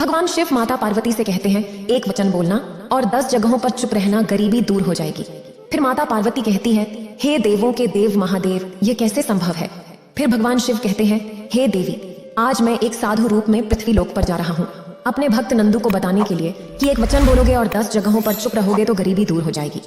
भगवान शिव माता पार्वती से कहते हैं, एक वचन बोलना और 10 जगहों पर चुप रहना, गरीबी दूर हो जाएगी। फिर माता पार्वती कहती है, हे देवों के देव महादेव, ये कैसे संभव है। फिर भगवान शिव कहते हैं, हे देवी, आज मैं एक साधु रूप में पृथ्वी लोक पर जा रहा हूँ अपने भक्त नंदू को बताने के लिए कि एक वचन बोलोगे और 10 जगहों पर चुप रहोगे तो गरीबी दूर हो जाएगी।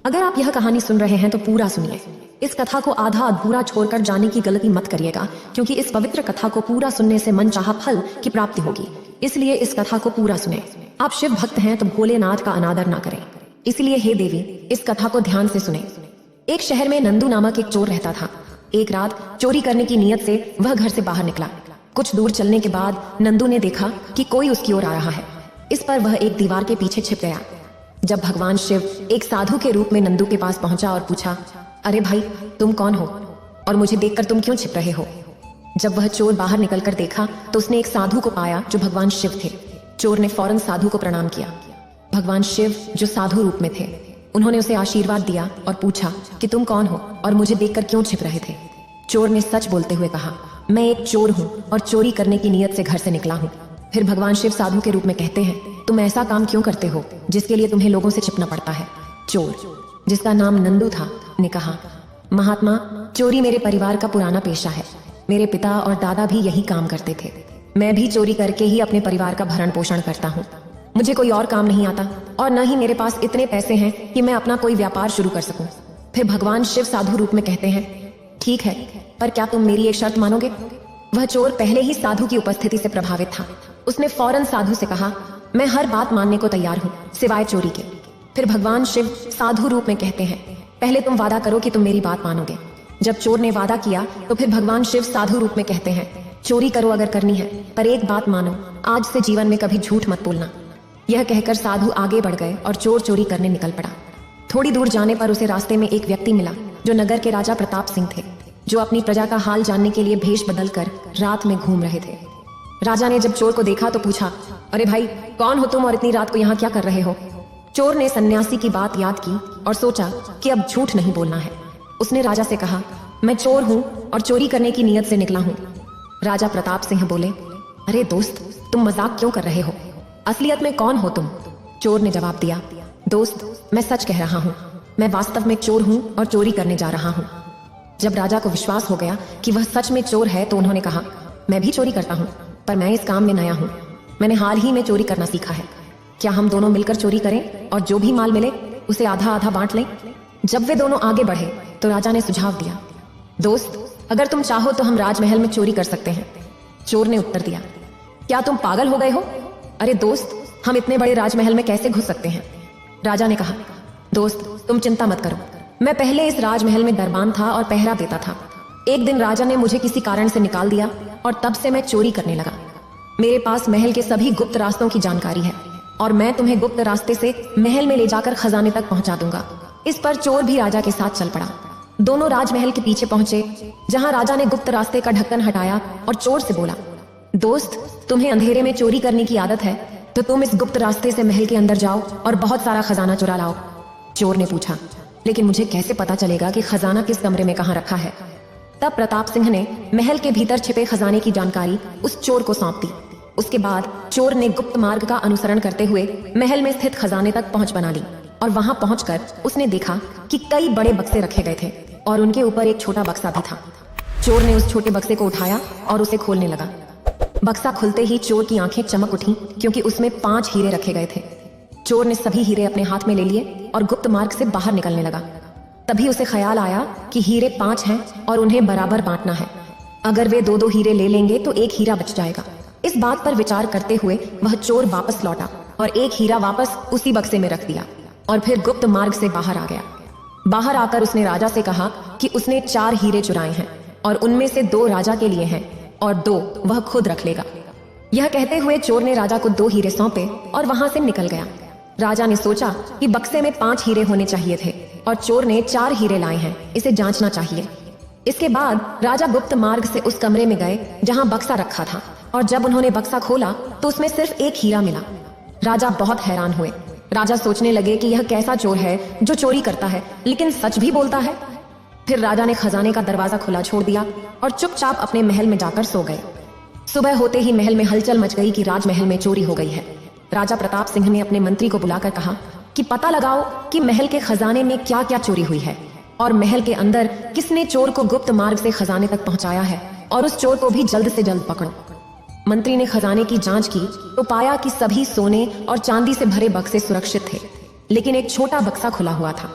अगर आप यह कहानी सुन रहे हैं तो पूरा सुनिए। इस कथा को आधा अधूरा छोड़कर जाने की गलती मत करिएगा, क्योंकि इस पवित्र कथा को पूरा सुनने से मनचाहा फल की प्राप्ति होगी। इसलिए इस कथा को पूरा सुने। आप शिव भक्त हैं तो भोलेनाथ का अनादर ना करें। इसलिए हे देवी, इस कथा को ध्यान से सुने। एक शहर में नंदू नामक एक चोर रहता था। एक रात चोरी करने की नीयत से वह घर से बाहर निकला। कुछ दूर चलने के बाद नंदू ने देखा कि कोई उसकी ओर आ रहा है। इस पर वह एक दीवार के पीछे छिप गया। जब भगवान शिव एक साधु के रूप में नंदू के पास पहुंचा और पूछा, अरे भाई, तुम कौन हो और मुझे देखकर तुम क्यों छिप रहे हो। जब वह चोर बाहर निकलकर देखा तो उसने एक साधु को पाया जो भगवान शिव थे। चोर ने फौरन साधु को प्रणाम किया। भगवान शिव जो साधु रूप में थे, उन्होंने उसे आशीर्वाद दिया और पूछा कि तुम कौन हो और मुझे देखकर क्यों छिप रहे थे। चोर ने सच बोलते हुए कहा, मैं एक चोर हूँ और चोरी करने की नीयत से घर से निकला हूँ। फिर भगवान शिव साधु के रूप में कहते हैं, तुम ऐसा काम क्यों करते हो जिसके लिए तुम्हें लोगों से छिपना पड़ता है। चोर, जिसका नाम नंदू था, ने कहा, महात्मा, चोरी मेरे परिवार का पुराना पेशा है। मेरे पिता और दादा भी यही काम करते थे। मैं भी चोरी करके ही अपने परिवार का भरण पोषण करता हूँ। मुझे कोई और काम नहीं आता और न ही मेरे पास इतने पैसे हैं कि मैं अपना कोई व्यापार शुरू कर सकूं। फिर भगवान शिव साधु रूप में कहते हैं, ठीक है, पर क्या तुम मेरी एक शर्त मानोगे। वह चोर पहले ही साधु की उपस्थिति से प्रभावित था। उसने फौरन साधु से कहा, मैं हर बात मानने को तैयार हूँ सिवाय चोरी के। फिर भगवान शिव साधु रूप में कहते हैं, पहले तुम वादा करो कि तुम मेरी बात मानोगे। जब चोर ने वादा किया तो फिर भगवान शिव साधु रूप में कहते हैं, चोरी करो अगर करनी है, पर एक बात मानो, आज से जीवन में कभी झूठ मत बोलना। यह कहकर साधु आगे बढ़ गए और चोर चोरी करने निकल पड़ा। थोड़ी दूर जाने पर उसे रास्ते में एक व्यक्ति मिला जो नगर के राजा प्रताप सिंह थे, जो अपनी प्रजा का हाल जानने के लिए भेष बदलकर रात में घूम रहे थे। राजा ने जब चोर को देखा तो पूछा, अरे भाई, कौन हो तुम और इतनी रात को यहाँ क्या कर रहे हो। चोर ने सन्यासी की बात याद की और सोचा कि अब झूठ नहीं बोलना है। उसने राजा से कहा, मैं चोर हूँ और चोरी करने की नीयत से निकला हूँ। राजा प्रताप सिंह बोले, अरे दोस्त, तुम मजाक क्यों कर रहे हो, असलियत में कौन हो तुम। चोर ने जवाब दिया, दोस्त, मैं सच कह रहा हूँ, मैं वास्तव में चोर हूँ और चोरी करने जा रहा हूँ। जब राजा को विश्वास हो गया कि वह सच में चोर है तो उन्होंने कहा, मैं भी चोरी करता हूँ, पर मैं इस काम में नया हूँ। मैंने हाल ही में चोरी करना सीखा है। क्या हम दोनों मिलकर चोरी करें और जो भी माल मिले उसे आधा आधा बांट लें। जब वे दोनों आगे बढ़े तो राजा ने सुझाव दिया, दोस्त, अगर तुम चाहो तो हम राजमहल में चोरी कर सकते हैं। चोर ने उत्तर दिया, क्या तुम पागल हो गए हो। अरे दोस्त, हम इतने बड़े राजमहल में कैसे घुस सकते हैं। राजा ने कहा, दोस्त, तुम चिंता मत करो, मैं पहले इस राजमहल में दरबान था और पहरा देता था। एक दिन राजा ने मुझे किसी कारण से निकाल दिया और तब से मैं चोरी करने लगा। मेरे पास महल के सभी गुप्त रास्तों की जानकारी है और मैं तुम्हें गुप्त रास्ते से महल में ले जाकर खजाने तक पहुंचा दूंगा। इस पर चोर भी राजा के साथ चल पड़ा। दोनों राजमहल के पीछे पहुंचे, जहां राजा ने गुप्त रास्ते का ढक्कन हटाया और चोर से बोला, दोस्त, तुम्हें अंधेरे में चोरी करने की आदत है तो तुम इस गुप्त रास्ते से महल के अंदर जाओ और बहुत सारा खजाना चुरा लाओ। चोर ने पूछा, लेकिन मुझे कैसे पता चलेगा कि खजाना किस कमरे में कहाँ रखा है। तब प्रताप सिंह ने महल के भीतर छिपे खजाने की जानकारी उस चोर को सौंप दी। उसके बाद चोर ने गुप्त मार्ग का अनुसरण करते हुए महल में स्थित खजाने तक पहुंच बना ली और वहां पहुंचकर उसने देखा कि कई बड़े बक्से रखे गए थे और उनके ऊपर एक छोटा बक्सा भी था। चोर ने उस छोटे बक्से को उठाया और उसे खोलने लगा। बक्सा खुलते ही चोर की आंखें चमक उठी, क्योंकि उसमें 5 हीरे रखे गए थे। चोर ने सभी हीरे अपने हाथ में ले लिए और गुप्त मार्ग से बाहर निकलने लगा। तभी उसे ख्याल आया कि हीरे 5 हैं और उन्हें बराबर बांटना है। अगर वे 2-2 हीरे ले लेंगे तो एक हीरा बच जाएगा। इस बात पर विचार करते हुए वह चोर वापस लौटा और एक हीरा वापस उसी बक्से में रख दिया और फिर गुप्त मार्ग से बाहर आ गया। बाहर आकर उसने राजा से कहा कि उसने 4 हीरे चुराए हैं और उनमें से 2 राजा के लिए हैं और 2 वह खुद रख लेगा। यह कहते हुए चोर ने राजा को 2 हीरे सौंपे और वहां से निकल गया। राजा ने सोचा कि बक्से में 5 हीरे होने चाहिए थे और चोर ने 4 हीरे लाए हैं, इसे जांचना चाहिए। इसके बाद राजा गुप्त मार्ग से उस कमरे में गए जहां बक्सा रखा था और जब उन्होंने बक्सा खोला तो उसमें सिर्फ 1 हीरा मिला। राजा बहुत हैरान हुए। राजा सोचने लगे कि यह कैसा चोर है जो चोरी करता है लेकिन सच भी बोलता है। फिर राजा ने खजाने का दरवाजा खुला छोड़ दिया और चुपचाप अपने महल में जाकर सो गए। सुबह होते ही महल में हलचल मच गई कि राजमहल में चोरी हो गई है। राजा प्रताप सिंह ने अपने मंत्री को बुलाकर कहा कि पता लगाओ कि महल के खजाने में क्या क्या चोरी हुई है और महल के अंदर किसने चोर को गुप्त मार्ग से खजाने तक पहुंचाया है, और उस चोर को भी जल्द से जल्द पकड़ो। मंत्री ने खजाने की जांच की तो पाया कि सभी सोने और चांदी से भरे बक्से सुरक्षित थे, लेकिन एक छोटा बक्सा खुला हुआ था।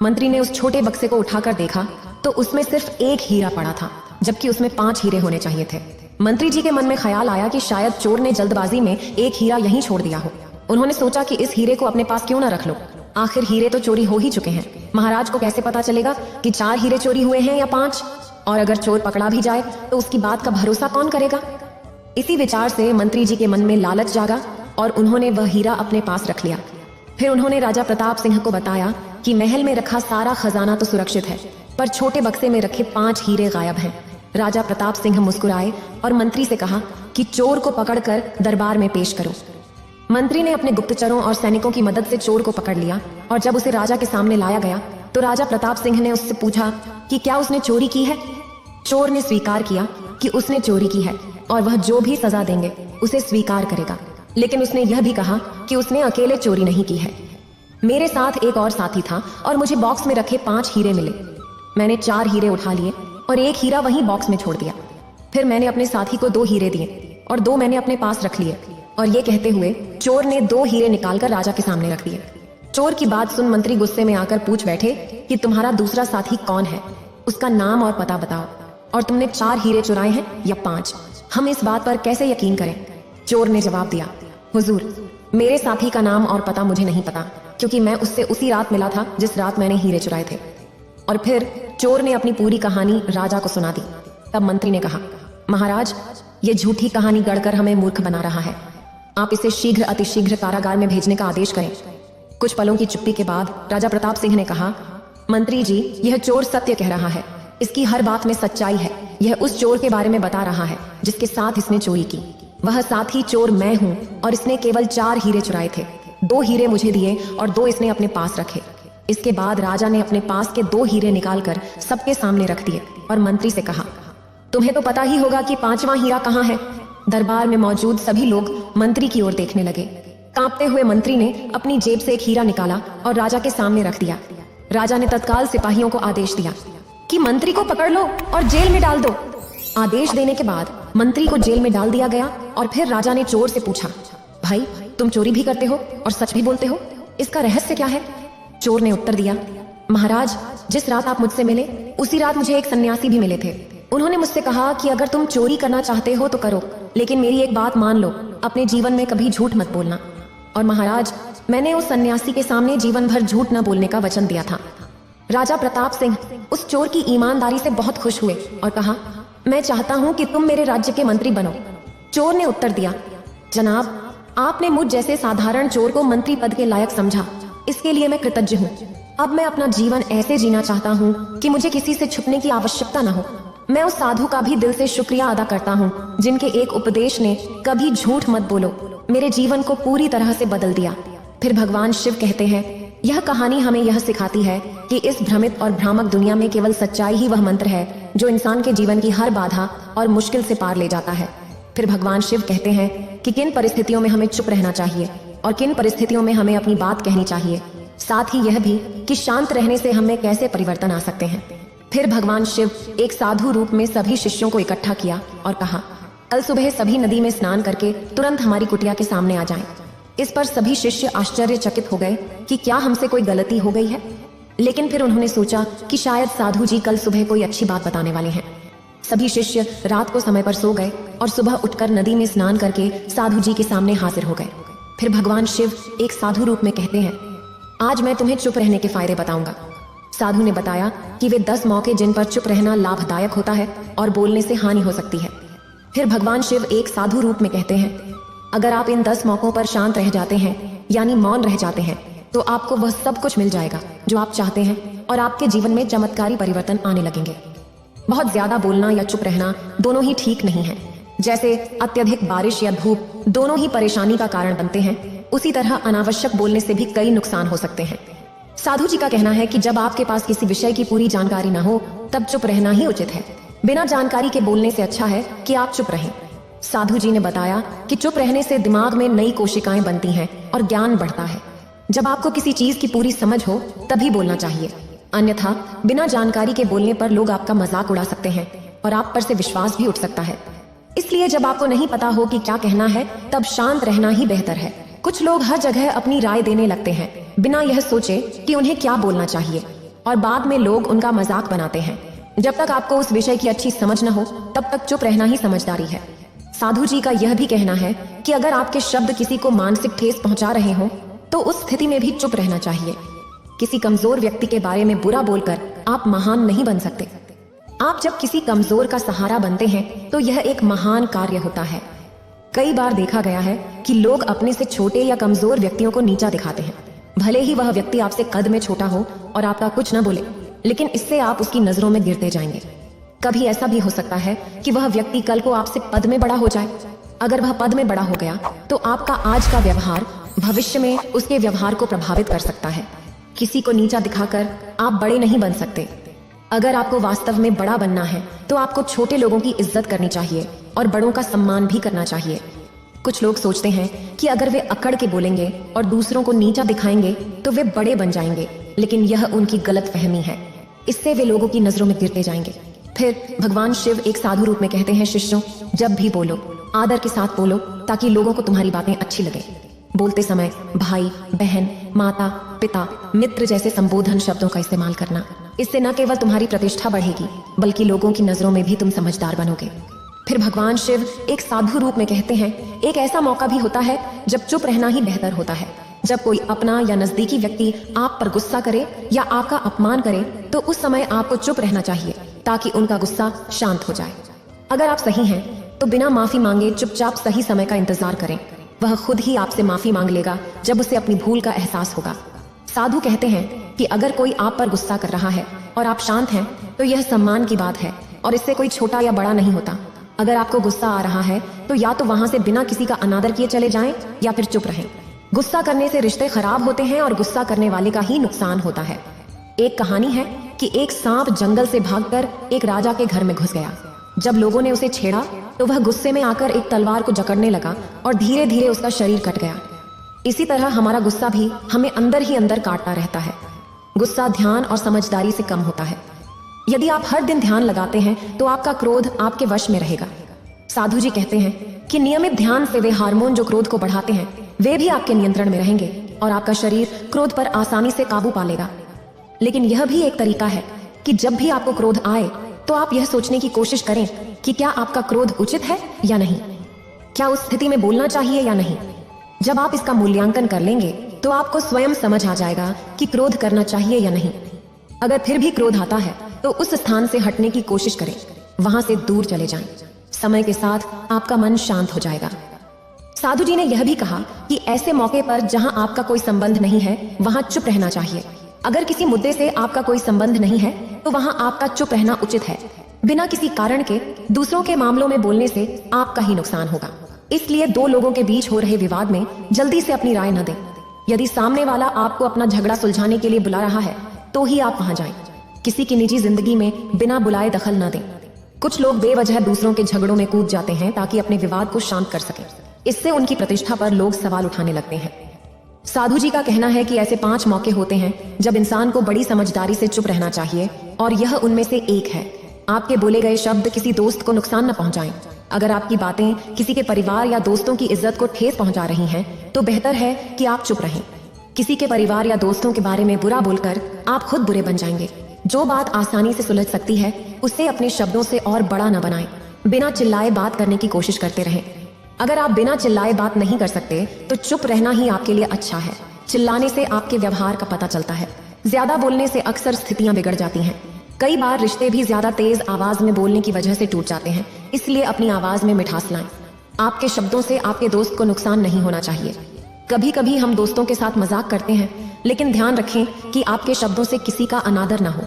मंत्री ने उस छोटे बक्से को उठाकर देखा तो उसमें सिर्फ एक हीरा पड़ा था, जबकि उसमें 5 हीरे होने चाहिए थे। मंत्री जी के मन में ख्याल आया कि शायद चोर ने जल्दबाजी में एक हीरा यहीं छोड़ दिया हो। उन्होंने सोचा कि इस हीरे को अपने पास क्यों ना रख लो, आखिर हीरे तो चोरी हो ही चुके हैं। महाराज को कैसे पता चलेगा कि 4 हीरे चोरी हुए हैं या 5, और अगर चोर पकड़ा भी जाए तो उसकी बात का भरोसा कौन करेगा। इसी विचार से मंत्री जी के मन में लालच जागा और उन्होंने वह हीरा अपने पास रख लिया। फिर उन्होंने राजा प्रताप सिंह को बताया कि महल में रखा सारा खजाना तो सुरक्षित है, पर छोटे बक्से में रखे 5 हीरे गायब हैं। राजा प्रताप सिंह मुस्कुराए और मंत्री से कहा कि चोर को पकड़कर दरबार में पेश करो। मंत्री ने अपने गुप्तचरों और सैनिकों की मदद से चोर को पकड़ लिया, और जब उसे राजा के सामने लाया गया तो राजा प्रताप सिंह ने उससे पूछा कि क्या उसने चोरी की है। चोर ने स्वीकार किया कि उसने चोरी की है और वह जो भी सजा देंगे उसे स्वीकार करेगा, लेकिन उसने यह भी कहा कि उसने अकेले चोरी नहीं की है। मेरे साथ एक और साथी था और मुझे बॉक्स में रखे 5 हीरे मिले। मैंने 4 हीरे उठा लिए और एक हीरा वहीं बॉक्स में छोड़ दिया। फिर मैंने अपने साथी को 2 हीरे दिए और 2 मैंने अपने पास रख लिए। और ये कहते हुए चोर ने 2 हीरे निकालकर राजा के सामने रख दिए। चोर की बात सुन मंत्री गुस्से में आकर पूछ बैठे कि तुम्हारा दूसरा साथी कौन है, उसका नाम और पता बताओ, और तुमने 4 हीरे चुराए हैं या 5? हम इस बात पर कैसे यकीन करें? चोर ने जवाब दिया, हुजूर, मेरे साथी का नाम और पता मुझे नहीं पता, क्योंकि मैं उससे उसी रात मिला था जिस रात मैंने हीरे चुराए थे। और फिर चोर ने अपनी पूरी कहानी राजा को सुना दी। तब मंत्री ने कहा, महाराज, ये झूठी कहानी गढ़कर हमें मूर्ख बना रहा है। आप इसे शीघ्र अतिशीघ्र कारागार में भेजने का आदेश करें। कुछ पलों की चुप्पी के बाद राजा प्रताप सिंह ने कहा, मंत्री जी, यह चोर सत्य कह रहा है, इसकी हर बात में सच्चाई है। यह उस चोर के बारे में बता रहा है जिसके साथ इसने चोरी की। वह साथी चोर मैं हूँ और इसने केवल 4 हीरे चुराए थे। 2 हीरे मुझे दिए और 2 इसने अपने पास रखे। इसके बाद राजा ने अपने पास के 2 हीरे निकालकर सबके सामने रख दिए और मंत्री से कहा, तुम्हें तो पता ही होगा कि 5वां हीरा कहाँ है। दरबार में मौजूद सभी लोग मंत्री की ओर देखने लगे। कांपते हुए मंत्री ने अपनी जेब से एक हीरा निकाला और राजा के सामने रख दिया। राजा ने तत्काल सिपाहियों को आदेश दिया कि मंत्री को पकड़ लो और जेल में डाल दो। आदेश देने के बाद मंत्री को जेल में डाल दिया गया और फिर राजा ने चोर से पूछा, भाई, तुम चोरी भी करते हो और सच भी बोलते हो, इसका रहस्य क्या है? चोर ने उत्तर दिया, महाराज, जिस रात आप मुझसे मिले उसी रात मुझे एक सन्यासी भी मिले थे। उन्होंने मुझसे कहा कि अगर तुम चोरी करना चाहते हो तो करो, लेकिन मेरी एक बात मान लो, अपने जीवन में कभी झूठ मत बोलना। और महाराज, मैंने उस सन्यासी के सामने जीवन भर झूठ न बोलने का वचन दिया था। राजा प्रताप सिंह उस चोर की ईमानदारी से बहुत खुश हुए और कहा, मैं चाहता हूँ कि तुम मेरे राज्य के मंत्री बनो। चोर ने उत्तर दिया, जनाब, आपने मुझ जैसे साधारण चोर को मंत्री पद के लायक समझा, इसके लिए मैं कृतज्ञ हूँ। अब मैं अपना जीवन ऐसे जीना चाहता हूँ कि मुझे किसी से छुपने की आवश्यकता न हो। मैं उस साधु का भी दिल से शुक्रिया अदा करता हूँ जिनके एक उपदेश ने कभी झूठ मत बोलो मेरे जीवन को पूरी तरह से बदल दिया। फिर भगवान शिव कहते हैं, यह कहानी हमें यह सिखाती है कि इस भ्रमित और भ्रामक दुनिया में केवल सच्चाई ही वह मंत्र है जो इंसान के जीवन की हर बाधा और मुश्किल से पार ले जाता है। फिर भगवान शिव कहते हैं कि किन परिस्थितियों में हमें चुप रहना चाहिए और किन परिस्थितियों में हमें अपनी बात कहनी चाहिए, साथ ही यह भी कि शांत रहने से हमें कैसे परिवर्तन आ सकते हैं। फिर भगवान शिव एक साधु रूप में सभी शिष्यों को इकट्ठा किया और कहा, कल सुबह सभी नदी में स्नान करके तुरंत हमारी कुटिया के सामने आ जाएं। इस पर सभी शिष्य आश्चर्यचकित हो गए कि क्या हमसे कोई गलती हो गई है, लेकिन फिर उन्होंने सोचा कि शायद साधु जी कल सुबह कोई अच्छी बात बताने वाले हैं। सभी शिष्य रात को समय पर सो गए और सुबह उठकर नदी में स्नान करके साधु जी के सामने हाजिर हो गए। फिर भगवान शिव एक साधु रूप में कहते हैं, आज मैं तुम्हें चुप रहने के फायदे बताऊंगा। साधु ने बताया कि वे 10 मौके जिन पर चुप रहना लाभदायक होता है और बोलने से हानि हो सकती है। फिर भगवान शिव एक साधु रूप में कहते हैं, अगर आप इन 10 मौकों पर शांत रह जाते हैं यानी मौन रह जाते हैं तो आपको वह सब कुछ मिल जाएगा जो आप चाहते हैं और आपके जीवन में चमत्कारी परिवर्तन आने लगेंगे। बहुत ज्यादा बोलना या चुप रहना दोनों ही ठीक नहीं है। जैसे अत्यधिक बारिश या धूप दोनों ही परेशानी का कारण बनते हैं, उसी तरह अनावश्यक बोलने से भी कई नुकसान हो सकते हैं। साधु जी का कहना है कि जब आपके पास किसी विषय की पूरी जानकारी न हो तब चुप रहना ही उचित है। बिना जानकारी के बोलने से अच्छा है कि आप चुप रहें। साधु जी ने बताया कि चुप रहने से दिमाग में नई कोशिकाएं बनती हैं और ज्ञान बढ़ता है। जब आपको किसी चीज की पूरी समझ हो तभी बोलना चाहिए, अन्यथा बिना जानकारी के बोलने पर लोग आपका मजाक उड़ा सकते हैं और आप पर से विश्वास भी उठ सकता है। इसलिए जब आपको नहीं पता हो कि क्या कहना है तब शांत रहना ही बेहतर है। कुछ लोग हर जगह अपनी राय देने लगते हैं बिना यह सोचे कि उन्हें क्या बोलना चाहिए, और बाद में लोग उनका मजाक बनाते हैं। जब तक आपको उस विषय की अच्छी समझ न हो तब तक चुप रहना ही समझदारी है। साधु जी का यह भी कहना है कि अगर आपके शब्द किसी को मानसिक ठेस पहुंचा रहे हो तो उस स्थिति में भी चुप रहना चाहिए। किसी कमजोर व्यक्ति के बारे में बुरा बोलकर आप महान नहीं बन सकते। आप जब किसी कमजोर का सहारा बनते हैं तो यह एक महान कार्य होता है। कई बार देखा गया है कि लोग अपने से छोटे या कमजोर व्यक्तियों को नीचा दिखाते हैं, भले ही वह व्यक्ति आपसे कद में छोटा हो और आपका कुछ न बोले, लेकिन इससे आप उसकी नजरों में गिरते जाएंगे। कभी ऐसा भी हो सकता है कि वह व्यक्ति कल को आपसे पद में बड़ा हो जाए। अगर वह पद में बड़ा हो गया तो आपका आज का व्यवहार भविष्य में उसके व्यवहार को प्रभावित कर सकता है। किसी को नीचा दिखाकर आप बड़े नहीं बन सकते। अगर आपको वास्तव में बड़ा बनना है तो आपको छोटे लोगों की इज्जत करनी चाहिए और बड़ों का सम्मान भी करना चाहिए। कुछ लोग सोचते हैं कि अगर वे अकड़ के बोलेंगे और दूसरों को नीचा दिखाएंगे तो वे बड़े बन जाएंगे, लेकिन यह उनकी गलतफहमी है। इससे वे लोगों की नजरों में गिरते जाएंगे। फिर भगवान शिव एक साधु रूप में कहते हैं, शिष्यों, जब भी बोलो आदर के साथ बोलो ताकि लोगों को तुम्हारी बातें अच्छी लगे। बोलते समय भाई, बहन, माता, पिता, मित्र जैसे संबोधन शब्दों का इस्तेमाल करना। इससे न केवल तुम्हारी प्रतिष्ठा बढ़ेगी बल्कि लोगों की नजरों में भी तुम समझदार बनोगे। फिर भगवान शिव एक साधु रूप में कहते हैं, एक ऐसा मौका भी होता है जब चुप रहना ही बेहतर होता है। जब कोई अपना या नजदीकी व्यक्ति आप पर गुस्सा करे या आपका अपमान करे तो उस समय आपको चुप रहना चाहिए ताकि उनका गुस्सा शांत हो जाए। अगर आप सही हैं तो बिना माफी मांगे चुपचाप सही समय का इंतजार करें। वह खुद ही आपसे माफी मांग लेगा जब उसे अपनी भूल का एहसास होगा। साधु कहते हैं कि अगर कोई आप पर गुस्सा कर रहा है और आप शांत हैं तो यह सम्मान की बात है और इससे कोई छोटा या बड़ा नहीं होता। अगर आपको गुस्सा आ रहा है तो या तो वहां से बिना किसी का अनादर किए चले जाएं या फिर चुप रहें। गुस्सा करने से रिश्ते खराब होते हैं और गुस्सा करने वाले का ही नुकसान होता है। एक कहानी है कि एक सांप जंगल से भागकर एक राजा के घर में घुस गया। जब लोगों ने उसे छेड़ा तो वह गुस्से में आकर एक तलवार को जकड़ने लगा और धीरे धीरे उसका शरीर कट गया। इसी तरह हमारा गुस्सा भी हमें अंदर ही अंदर काटता रहता है। गुस्सा ध्यान और समझदारी से कम होता है। यदि आप हर दिन ध्यान लगाते हैं तो आपका क्रोध आपके वश में रहेगा। साधु जी कहते हैं कि नियमित ध्यान से वे हार्मोन जो क्रोध को बढ़ाते हैं वे भी आपके नियंत्रण में रहेंगे और आपका शरीर क्रोध पर आसानी से काबू पा लेगा। लेकिन यह भी एक तरीका है कि जब भी आपको क्रोध आए तो आप यह सोचने की कोशिश करें कि क्या आपका क्रोध उचित है या नहीं, क्या उस स्थिति में बोलना चाहिए या नहीं। जब आप इसका मूल्यांकन कर लेंगे तो आपको स्वयं समझ आ जाएगा कि क्रोध करना चाहिए या नहीं। अगर फिर भी क्रोध आता है तो उस स्थान से हटने की कोशिश करें, वहां से दूर चले जाएं। समय के साथ आपका मन शांत हो जाएगा। साधु जी ने यह भी कहा कि ऐसे मौके पर जहां आपका कोई संबंध नहीं है वहां चुप रहना चाहिए। अगर किसी मुद्दे से आपका कोई संबंध नहीं है तो वहां आपका चुप रहना उचित है। बिना किसी कारण के दूसरों के मामलों में बोलने से आपका ही नुकसान होगा। इसलिए दो लोगों के बीच हो रहे विवाद में जल्दी से अपनी राय न दें। यदि सामने वाला आपको अपना झगड़ा सुलझाने के लिए बुला रहा है तो ही आप वहां जाएं। किसी की निजी जिंदगी में बिना बुलाए दखल न दें। कुछ लोग बेवजह दूसरों के झगड़ों में कूद जाते हैं ताकि अपने विवाद को शांत कर सकें। इससे उनकी प्रतिष्ठा पर लोग सवाल उठाने लगते हैं। साधु जी का कहना है कि ऐसे 5 मौके होते हैं जब इंसान को बड़ी समझदारी से चुप रहना चाहिए और यह उनमें से एक है। आपके बोले गए शब्द किसी दोस्त को नुकसान न पहुंचाएं। अगर आपकी बातें किसी के परिवार या दोस्तों की इज्जत को ठेस पहुंचा रही हैं तो बेहतर है कि आप चुप रहें। किसी के परिवार या दोस्तों के बारे में बुरा बोलकर आप खुद बुरे बन जाएंगे। जो बात आसानी से सुलझ सकती है उसे अपने शब्दों से और बड़ा न बनाएं। बिना चिल्लाए बात करने की कोशिश करते रहें। अगर आप बिना चिल्लाए बात नहीं कर सकते तो चुप रहना ही आपके लिए अच्छा है। चिल्लाने से आपके व्यवहार का पता चलता है। ज्यादा बोलने से अक्सर स्थितियां बिगड़ जाती हैं। कई बार रिश्ते भी ज्यादा तेज आवाज में बोलने की वजह से टूट जाते हैं। इसलिए अपनी आवाज में मिठास लाएं। आपके शब्दों से आपके दोस्त को नुकसान नहीं होना चाहिए। कभी कभी हम दोस्तों के साथ मजाक करते हैं, लेकिन ध्यान रखें कि आपके शब्दों से किसी का अनादर न हो।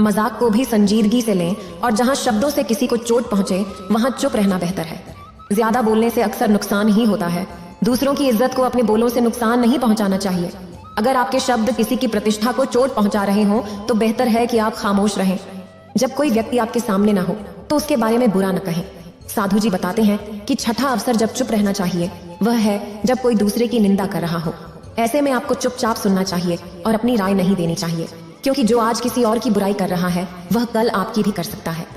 मजाक को भी संजीदगी से लें और जहां शब्दों से किसी को चोट पहुंचे वहां चुप रहना बेहतर है। ज्यादा बोलने से अक्सर नुकसान ही होता है। दूसरों की इज्जत को अपने बोलों से नुकसान नहीं पहुंचाना चाहिए। अगर आपके शब्द किसी की प्रतिष्ठा को चोट पहुंचा रहे हो तो बेहतर है कि आप खामोश रहें। जब कोई व्यक्ति आपके सामने ना हो तो उसके बारे में बुरा न कहें। साधु जी बताते हैं कि छठा अवसर जब चुप रहना चाहिए वह है जब कोई दूसरे की निंदा कर रहा हो। ऐसे में आपको चुपचाप सुनना चाहिए और अपनी राय नहीं देनी चाहिए, क्योंकि जो आज किसी और की बुराई कर रहा है वह कल आपकी भी कर सकता है।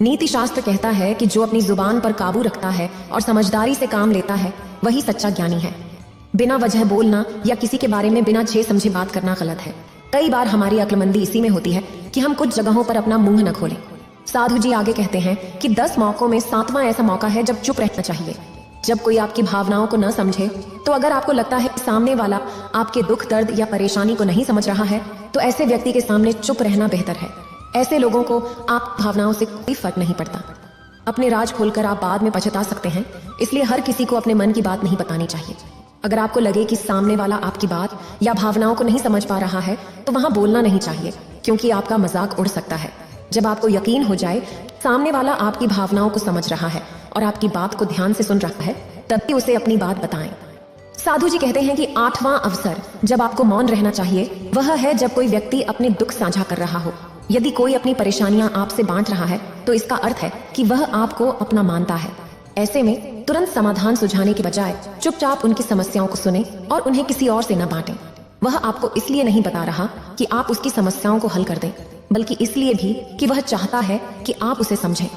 नीति शास्त्र कहता है कि जो अपनी जुबान पर काबू रखता है और समझदारी से काम लेता है वही सच्चा ज्ञानी है। बिना वजह बोलना या किसी के बारे में बिना छे समझे बात करना गलत है। कई बार हमारी अक्लमंदी इसी में होती है कि हम कुछ जगहों पर अपना मुंह न खोलें। साधु जी आगे कहते हैं कि 10 मौकों में 7वां ऐसा मौका है जब चुप रहना चाहिए। जब कोई आपकी भावनाओं को न समझे, तो अगर आपको लगता है कि सामने वाला आपके दुख दर्द या परेशानी को नहीं समझ रहा है, तो ऐसे व्यक्ति के सामने चुप रहना बेहतर है। ऐसे लोगों को आप भावनाओं से कोई फर्क नहीं पड़ता। अपने राज खोलकर आप बाद में पछता सकते हैं, इसलिए हर किसी को अपने मन की बात नहीं बतानी चाहिए। अगर आपको लगे कि सामने वाला आपकी बात या भावनाओं को नहीं समझ पा रहा है, तो वहां बोलना नहीं चाहिए, क्योंकि आपका मजाक उड़ सकता है। जब आपको यकीन हो जाए सामने वाला आपकी भावनाओं को समझ रहा है और आपकी बात को ध्यान से सुन रहा है, तभी उसे अपनी बात बताएं। साधु जी कहते हैं कि 8वां अवसर जब आपको मौन रहना चाहिए वह है जब कोई व्यक्ति अपने दुख साझा कर रहा हो। यदि कोई अपनी परेशानियां आपसे बांट रहा है, तो इसका अर्थ है कि वह आपको अपना मानता है। ऐसे में तुरंत समाधान सुझाने के बजाय चुपचाप उनकी समस्याओं को सुने और उन्हें किसी और से न बांटें। वह आपको इसलिए नहीं बता रहा कि आप उसकी समस्याओं को हल कर दें, बल्कि इसलिए भी कि वह चाहता है कि आप उसे समझें।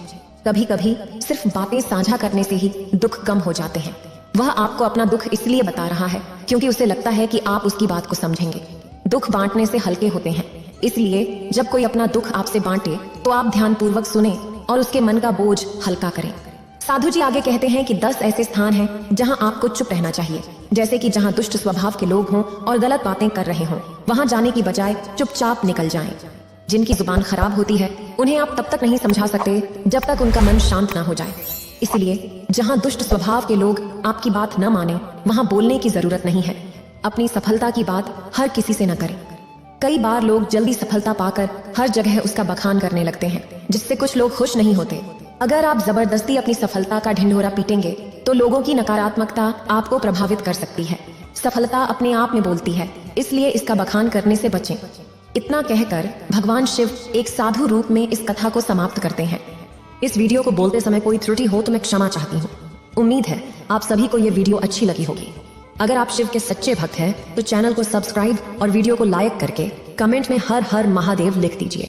कभी कभी सिर्फ बातें साझा करने से ही दुख कम हो जाते हैं। वह आपको अपना दुख इसलिए बता रहा है क्योंकि उसे लगता है कि आप उसकी बात को समझेंगे। दुख बांटने से हल्के होते हैं, इसलिए जब कोई अपना दुख आपसे बांटे तो आप ध्यानपूर्वक सुने और उसके मन का बोझ हल्का करें। साधु जी आगे कहते हैं कि 10 ऐसे स्थान हैं जहां आपको चुप रहना चाहिए, जैसे कि जहां दुष्ट स्वभाव के लोग हों और गलत बातें कर रहे हों, वहां जाने की बजाय चुपचाप निकल जाएं। जिनकी जुबान खराब होती है उन्हें आप तब तक नहीं समझा सकते जब तक उनका मन शांत ना हो जाए। इसलिए जहां दुष्ट स्वभाव के लोग आपकी बात न माने वहां बोलने की जरूरत नहीं है। अपनी सफलता की बात हर किसी से न करें। कई बार लोग जल्दी सफलता पाकर हर जगह उसका बखान करने लगते हैं, जिससे कुछ लोग खुश नहीं होते। अगर आप जबरदस्ती अपनी सफलता का ढिंढोरा पीटेंगे तो लोगों की नकारात्मकता आपको प्रभावित कर सकती है। सफलता अपने आप में बोलती है, इसलिए इसका बखान करने से बचें। इतना कहकर भगवान शिव एक साधु रूप में इस कथा को समाप्त करते हैं। इस वीडियो को बोलते समय कोई त्रुटि हो तो मैं क्षमा चाहती हूँ। उम्मीद है आप सभी को ये वीडियो अच्छी लगी होगी। अगर आप शिव के सच्चे भक्त हैं तो चैनल को सब्सक्राइब और वीडियो को लाइक करके कमेंट में हर हर महादेव लिख दीजिए।